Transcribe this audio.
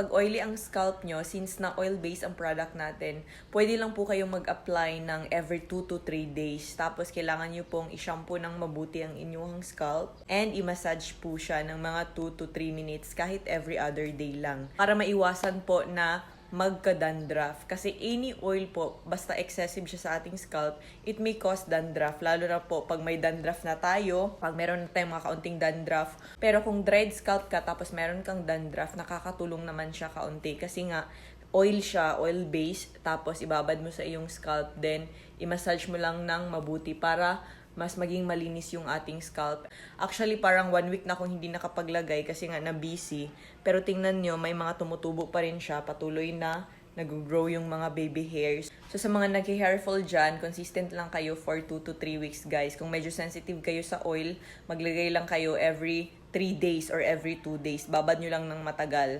pag oily ang scalp nyo, since na oil-based ang product natin, pwede lang po kayong mag-apply ng every 2 to 3 days. Tapos, kailangan nyo pong i-shampoo ng mabuti ang inyong scalp and i-massage po siya ng mga 2 to 3 minutes kahit every other day lang. Para maiwasan po na magka-dandruff. Kasi any oil po, basta excessive siya sa ating scalp, it may cause dandruff. Lalo na po pag may dandruff na tayo, pag meron na tayong mga kaunting dandruff. Pero kung dried scalp ka tapos meron kang dandruff, nakakatulong naman siya kaunti. Kasi nga, oil siya, oil-based, tapos ibabad mo sa iyong scalp, then i-massage mo lang ng mabuti para mas maging malinis yung ating scalp. Actually, parang 1 week na akong hindi nakapaglagay kasi nga na-busy. Pero tingnan nyo, may mga tumutubo pa rin siya. Patuloy na nag-grow yung mga baby hairs. So, sa mga nag-hair fall dyan, consistent lang kayo for 2 to 3 weeks, guys. Kung medyo sensitive kayo sa oil, maglagay lang kayo every 3 days or every 2 days. Babad nyo lang ng matagal.